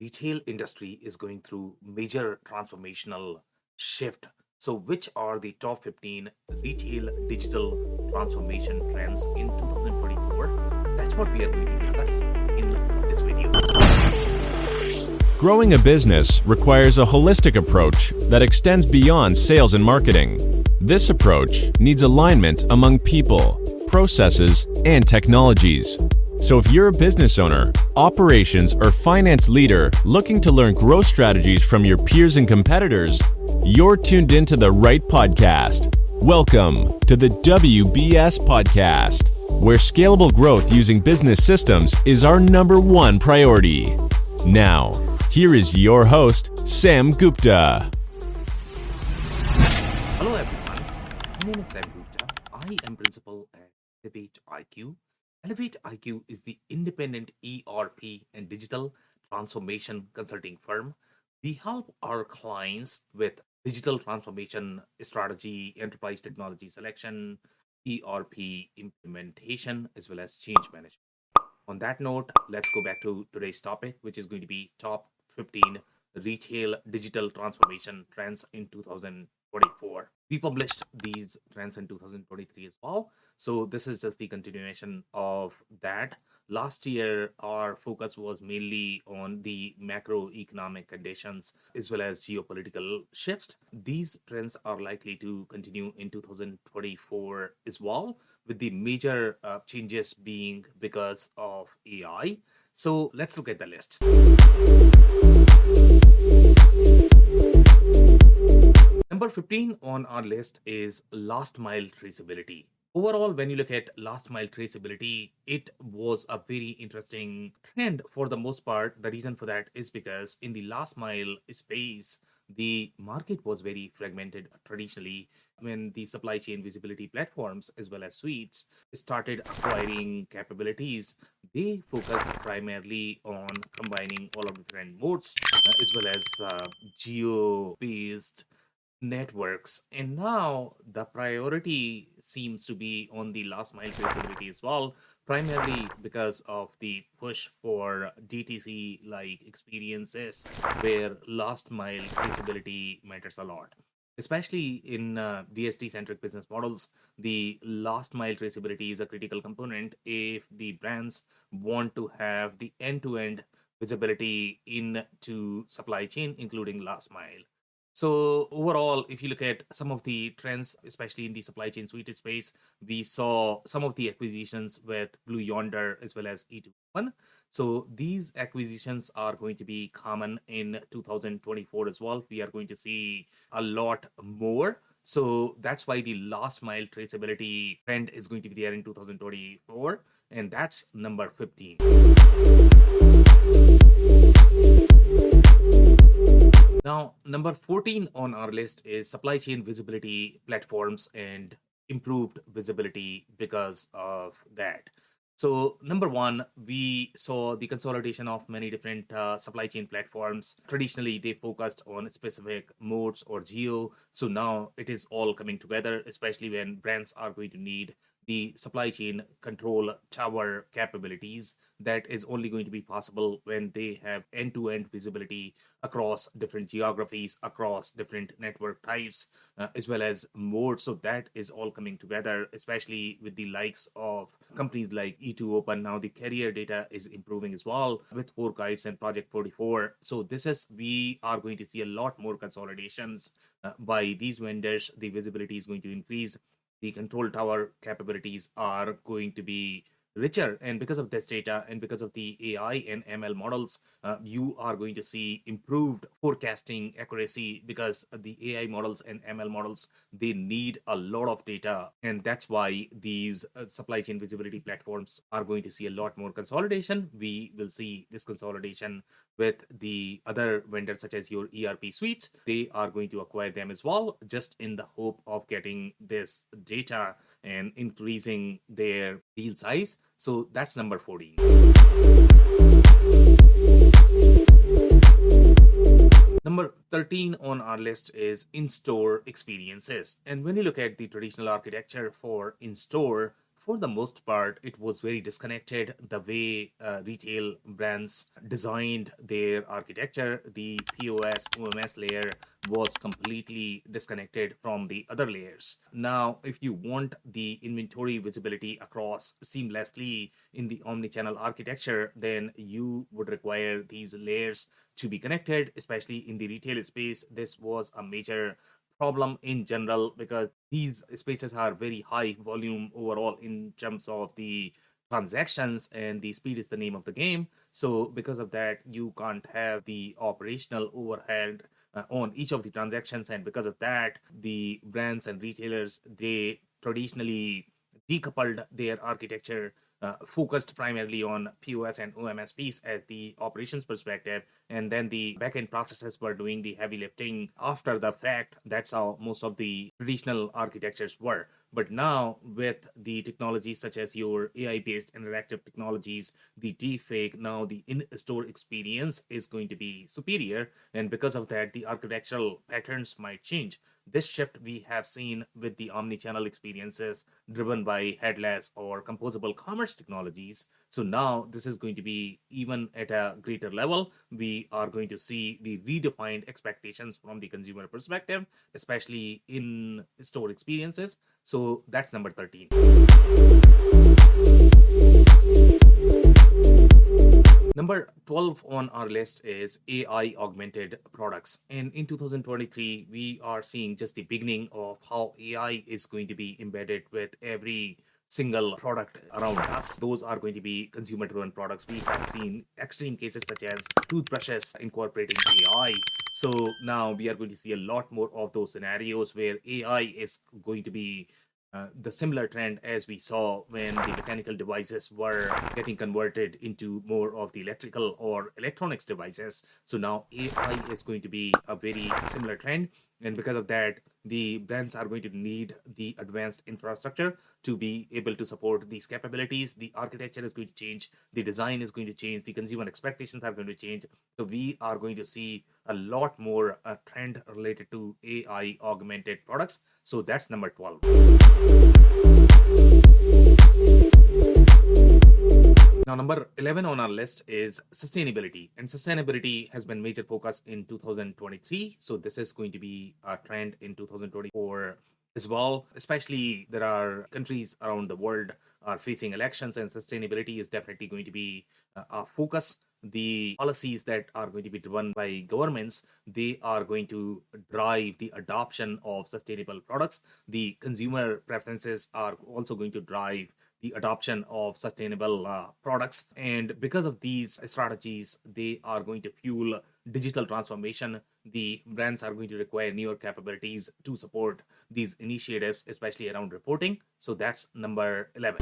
retail industry is going through major transformational shift. So, which are the top 15 retail digital transformation trends in 2024? That's what we are going to discuss in this video. Growing a business requires a holistic approach that extends beyond sales and marketing. This approach needs alignment among people, processes, and technologies. So if you're a business owner, operations, or finance leader looking to learn growth strategies from your peers and competitors, you're tuned into the right podcast. Welcome to the WBS Podcast, where scalable growth using business systems is our number one priority. Now, here is your host, Sam Gupta. Hello everyone, my name is Sam Gupta. I am principal at Elevate IQ. Elevate IQ is the independent ERP and digital transformation consulting firm. We help our clients with digital transformation strategy, enterprise technology selection, ERP implementation, as well as change management. On that note, let's go back to today's topic, which is going to be top 15 retail digital transformation trends in 2024. We published these trends in 2023 as well. So this is just the continuation of that. Last year, our focus was mainly on the macroeconomic conditions as well as geopolitical shifts. These trends are likely to continue in 2024 as well, with the major changes being because of AI. So let's look at the list. Number 15 on our list is last mile traceability. Overall, when you look at last mile traceability, it was a very interesting trend for the most part. The reason for that is because in the last mile space, the market was very fragmented traditionally. When the supply chain visibility platforms as well as suites started acquiring capabilities, they focused primarily on combining all of the different modes as well as geo-based networks. And now the priority seems to be on the last mile traceability as well, primarily because of the push for DTC like experiences where last mile traceability matters a lot. Especially in DST centric business models, the last mile traceability is a critical component if the brands want to have the end to end visibility into supply chain, including last mile. So overall, if you look at some of the trends, especially in the supply chain suite space, we saw some of the acquisitions with Blue Yonder as well as E21. So these acquisitions are going to be common in 2024 as well. We are going to see a lot more. So that's why the last mile traceability trend is going to be there in 2024. And that's number 15. Now, number 14 on our list is supply chain visibility platforms and improved visibility because of that. So, number one, we saw the consolidation of many different supply chain platforms. Traditionally, they focused on specific modes or geo. So now it is all coming together, especially when brands are going to need the supply chain control tower capabilities. That is only going to be possible when they have end-to-end visibility across different geographies, across different network types, as well as modes. So that is all coming together, especially with the likes of companies like E2 Open. Now the carrier data is improving as well with 4 kites and Project 44. So we are going to see a lot more consolidations by these vendors. The visibility is going to increase. The control tower capabilities are going to be richer, and because of this data and because of the AI and ML models, you are going to see improved forecasting accuracy, because the AI models and ML models, they need a lot of data, and that's why these supply chain visibility platforms are going to see a lot more consolidation. We will see this consolidation with the other vendors such as your ERP suites. They are going to acquire them as well, just in the hope of getting this data and increasing their deal size. So that's number 14. Number 13 on our list is in-store experiences. And when you look at the traditional architecture for in-store, for the most part, it was very disconnected. The way retail brands designed their architecture, the POS, OMS layer was completely disconnected from the other layers. Now, if you want the inventory visibility across seamlessly in the omnichannel architecture, then you would require these layers to be connected, especially in the retail space. This was a major problem in general because these spaces are very high volume overall in terms of the transactions, and the speed is the name of the game. So because of that, you can't have the operational overhead on each of the transactions, and because of that, the brands and retailers, they traditionally decoupled their architecture, focused primarily on POS and OMS piece as the operations perspective, and then the backend processes were doing the heavy lifting after the fact. That's how most of the traditional architectures were. But now, with the technologies such as your AI-based interactive technologies, the deepfake, now the in-store experience is going to be superior, and because of that, the architectural patterns might change. This shift we have seen with the omni-channel experiences driven by headless or composable commerce technologies. So now this is going to be even at a greater level. We are going to see the redefined expectations from the consumer perspective, especially in store experiences. So that's number 13. Number 12 on our list is AI augmented products. And in 2023, we are seeing just the beginning of how AI is going to be embedded with every single product around us. Those are going to be consumer driven products. We have seen extreme cases such as toothbrushes incorporating AI. So now we are going to see a lot more of those scenarios where AI is going to be the similar trend as we saw when the mechanical devices were getting converted into more of the electrical or electronics devices. So now AI is going to be a very similar trend. And because of that, the brands are going to need the advanced infrastructure to be able to support these capabilities. The architecture is going to change, the design is going to change, the consumer expectations are going to change. So we are going to see a lot more trend related to AI augmented products. So that's number 12. Now, number 11 on our list is sustainability. And sustainability has been major focus in 2023. So this is going to be a trend in 2024 as well. Especially there are countries around the world are facing elections, and sustainability is definitely going to be a focus. The policies that are going to be driven by governments, they are going to drive the adoption of sustainable products. The consumer preferences are also going to drive the adoption of sustainable products. And because of these strategies, they are going to fuel digital transformation. The brands are going to require newer capabilities to support these initiatives, especially around reporting. So that's number 11.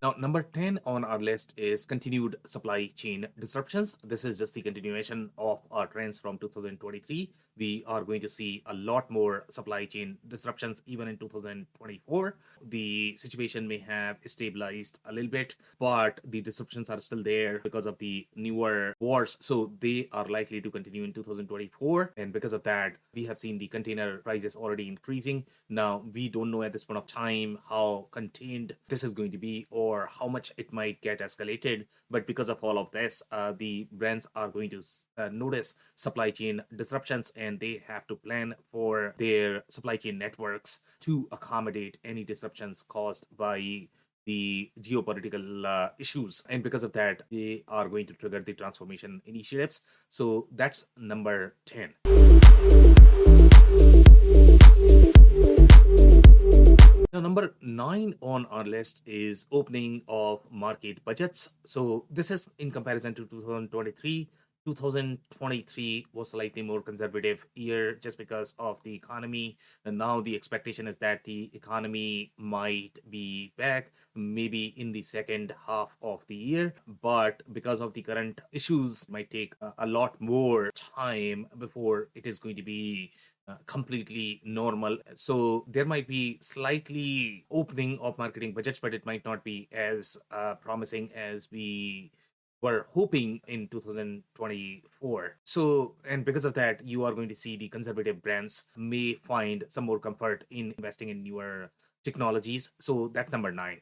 Now, number 10 on our list is continued supply chain disruptions. This is just the continuation of our trends from 2023. We are going to see a lot more supply chain disruptions even in 2024. The situation may have stabilized a little bit, but the disruptions are still there because of the newer wars. So they are likely to continue in 2024. And because of that, we have seen the container prices already increasing. Now, we don't know at this point of time how contained this is going to be or how much it might get escalated. But because of all of this, the brands are going to notice supply chain disruptions, and they have to plan for their supply chain networks to accommodate any disruptions caused by the geopolitical issues. And because of that, they are going to trigger the transformation initiatives. So that's number 10. Now, number 9 on our list is opening of market budgets. So this is in comparison to 2023. 2023 was slightly more conservative year just because of the economy. And now the expectation is that the economy might be back maybe in the second half of the year. But because of the current issues, it might take a lot more time before it is going to be completely normal. So there might be slightly opening of marketing budgets, but it might not be as promising as we were hoping in 2024. So, and because of that, you are going to see the conservative brands may find some more comfort in investing in newer technologies. So that's number 9.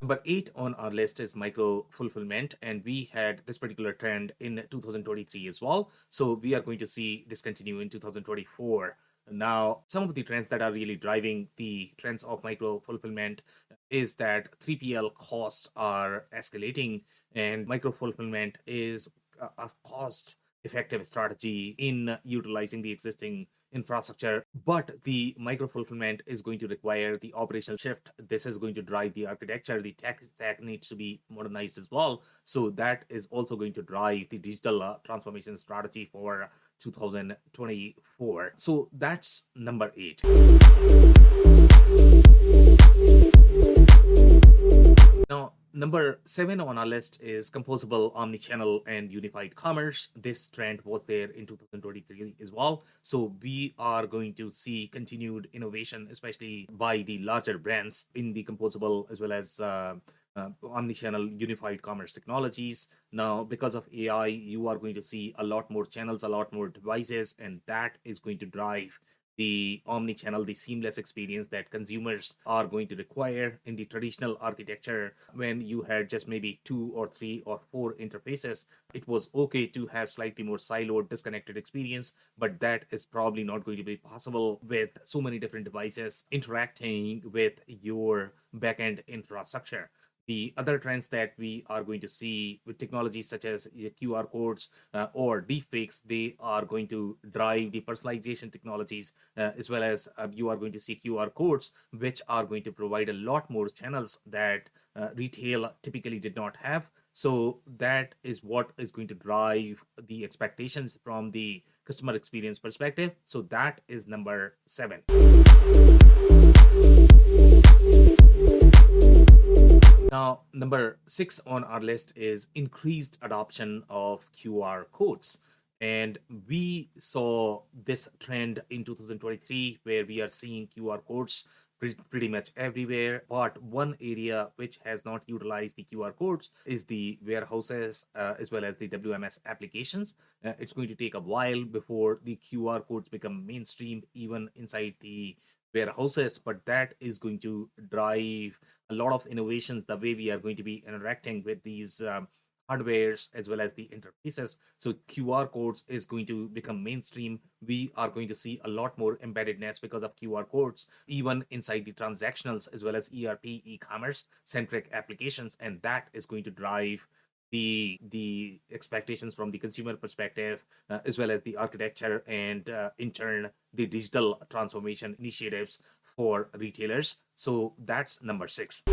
Number 8 on our list is micro fulfillment, and we had this particular trend in 2023 as well. So we are going to see this continue in 2024. Now, some of the trends that are really driving the trends of micro fulfillment is that 3PL costs are escalating, and micro fulfillment is a cost effective strategy in utilizing the existing infrastructure. But the micro fulfillment is going to require the operational shift. This is going to drive the architecture. The tech stack needs to be modernized as well. So that is also going to drive the digital transformation strategy for 2024. So that's number 8. Now, number 7 on our list is composable omnichannel and unified commerce. This trend was there in 2023 as well. So we are going to see continued innovation, especially by the larger brands in the composable as well as omnichannel unified commerce technologies. Now, because of AI, you are going to see a lot more channels, a lot more devices, and that is going to drive the omni-channel, the seamless experience that consumers are going to require. In the traditional architecture, when you had just maybe 2 or 3 or 4 interfaces, it was okay to have slightly more siloed, disconnected experience, but that is probably not going to be possible with so many different devices interacting with your backend infrastructure. The other trends that we are going to see with technologies such as QR codes or deepfakes, they are going to drive the personalization technologies, as well as you are going to see QR codes, which are going to provide a lot more channels that retail typically did not have. So that is what is going to drive the expectations from the customer experience perspective. So that is number 7. Now, number 6 on our list is increased adoption of QR codes. And we saw this trend in 2023 where we are seeing QR codes pretty much everywhere. But one area which has not utilized the QR codes is the warehouses as well as the WMS applications. It's going to take a while before the QR codes become mainstream even inside the warehouses, but that is going to drive a lot of innovations the way we are going to be interacting with these hardwares as well as the interfaces. So QR codes is going to become mainstream. We are going to see a lot more embeddedness because of QR codes, even inside the transactionals as well as ERP, e-commerce centric applications, and that is going to drive the expectations from the consumer perspective, as well as the architecture and in turn the digital transformation initiatives for retailers. So that's number 6.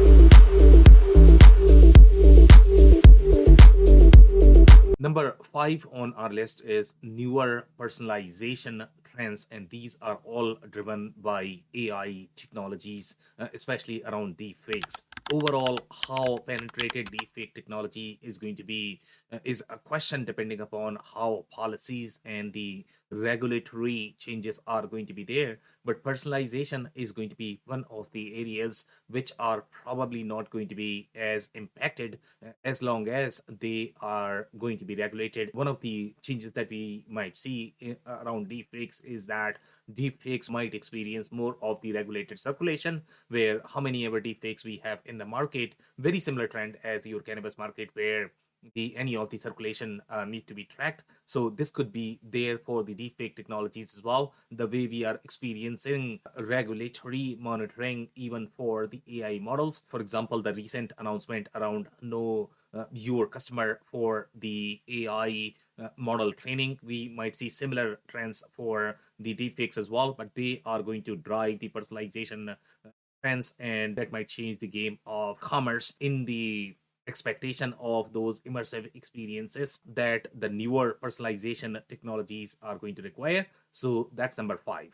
Number 5 on our list is newer personalization trends, and these are all driven by AI technologies, especially around deepfakes. Overall, how penetrated deepfake technology is going to be is a question depending upon how policies and the regulatory changes are going to be there. But personalization is going to be one of the areas which are probably not going to be as impacted as long as they are going to be regulated. One of the changes that we might see around deepfakes is that deepfakes might experience more of the regulated circulation, where how many ever deepfakes we have in the market, very similar trend as your cannabis market, where any of the circulation need to be tracked. So this could be there for the deepfake technologies as well, the way we are experiencing regulatory monitoring even for the AI models. For example, the recent announcement around know your customer for the AI model training, we might see similar trends for the deepfakes as well, but they are going to drive the personalization trends, and that might change the game of commerce in the expectation of those immersive experiences that the newer personalization technologies are going to require. So that's number 5.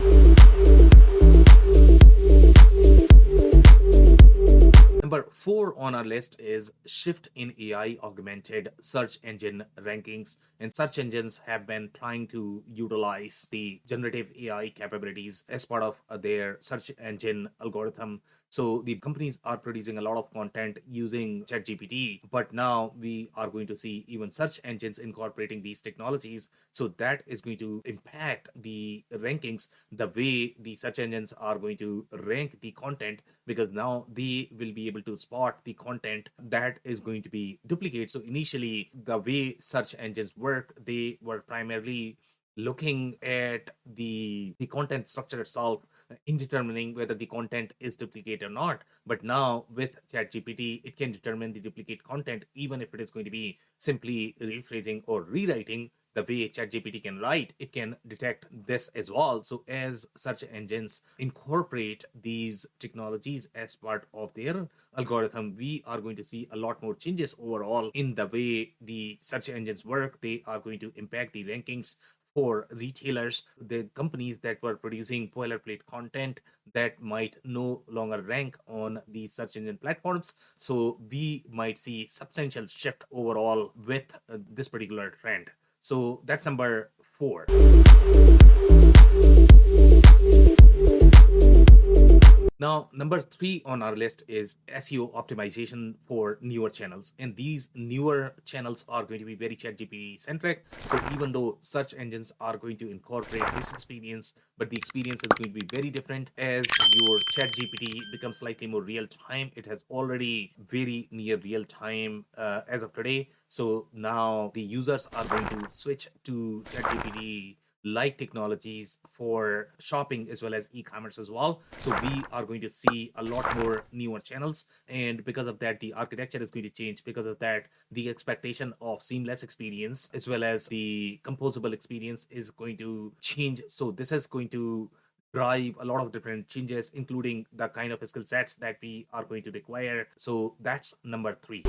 Number Number 4 on our list is shift in AI augmented search engine rankings. And search engines have been trying to utilize the generative AI capabilities as part of their search engine algorithm. So the companies are producing a lot of content using ChatGPT, but now we are going to see even search engines incorporating these technologies. So that is going to impact the rankings, the way the search engines are going to rank the content, because now they will be able to spot the content that is going to be duplicate. So initially, the way search engines work, they were primarily looking at the content structure itself in determining whether the content is duplicate or not. But now with ChatGPT, it can determine the duplicate content, even if it is going to be simply rephrasing or rewriting. The way ChatGPT can write, it can detect this as well. So as search engines incorporate these technologies as part of their algorithm, we are going to see a lot more changes overall in the way the search engines work. They are going to impact the rankings for retailers, the companies that were producing boilerplate content that might no longer rank on the search engine platforms. So we might see substantial shift overall with this particular trend. So that's number 4. Now, number 3 on our list is SEO optimization for newer channels. And these newer channels are going to be very ChatGPT centric. So even though search engines are going to incorporate this experience, but the experience is going to be very different as your ChatGPT becomes slightly more real time. It has already very near real time as of today. So now the users are going to switch to ChatGPT like technologies for shopping as well as e-commerce as well. So we are going to see a lot more newer channels, and because of that the architecture is going to change. Because of that, the expectation of seamless experience as well as the composable experience is going to change. So this is going to drive a lot of different changes, including the kind of skill sets that we are going to require. So that's number 3.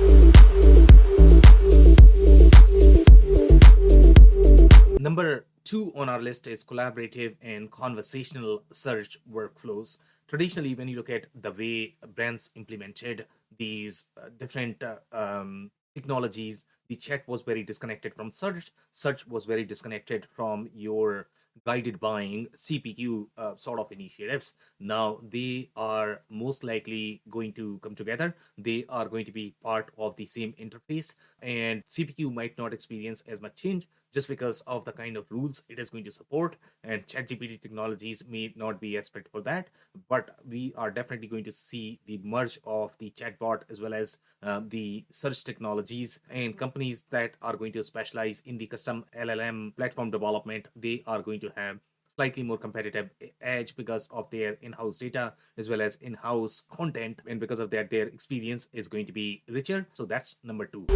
Number 2 on our list is collaborative and conversational search workflows. Traditionally, when you look at the way brands implemented these different technologies, the chat was very disconnected from search. Search was very disconnected from your guided buying CPQ sort of initiatives. Now they are most likely going to come together. They are going to be part of the same interface, and CPQ might not experience as much change just because of the kind of rules it is going to support, and ChatGPT technologies may not be as fit for that. But we are definitely going to see the merge of the chatbot as well as the search technologies, and companies that are going to specialize in the custom LLM platform development, they are going to have slightly more competitive edge because of their in-house data as well as in-house content, and because of that their experience is going to be richer. So that's number 2.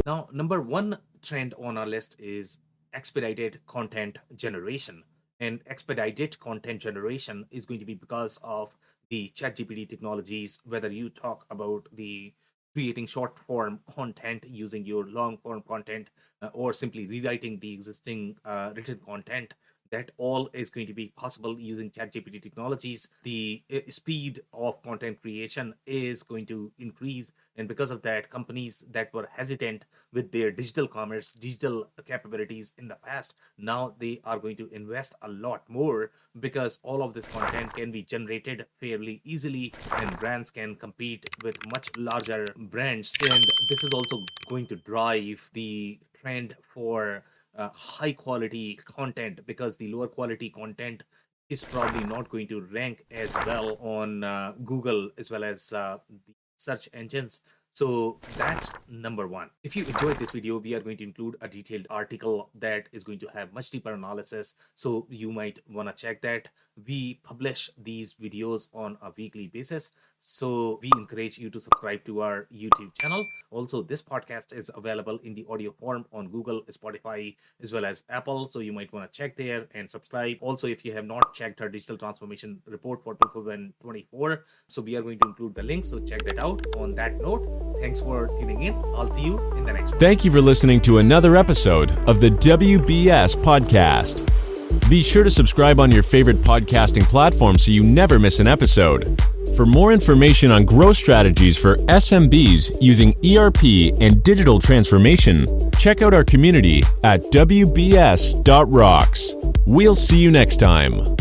Now, number 1 trend on our list is expedited content generation. And expedited content generation is going to be because of the ChatGPT technologies, whether you talk about the creating short form content using your long form content or simply rewriting the existing written content. That all is going to be possible using ChatGPT technologies. The speed of content creation is going to increase, and because of that, companies that were hesitant with their digital commerce, digital capabilities in the past, now they are going to invest a lot more, because all of this content can be generated fairly easily, and brands can compete with much larger brands. And this is also going to drive the trend for high quality content, because the lower quality content is probably not going to rank as well on Google as well as the search engines. So that's number 1. If you enjoyed this video, we are going to include a detailed article that is going to have much deeper analysis. So you might want to check that. We publish these videos on a weekly basis. So we encourage you to subscribe to our YouTube channel. Also, this podcast is available in the audio form on Google, Spotify, as well as Apple. So you might want to check there and subscribe. Also, if you have not checked our digital transformation report for 2024, so we are going to include the link. So check that out. On that note, thanks for tuning in. I'll see you in the next one. Thank you for listening to another episode of the WBS podcast. Be sure to subscribe on your favorite podcasting platform so you never miss an episode. For more information on growth strategies for SMBs using ERP and digital transformation, check out our community at WBS.rocks. We'll see you next time.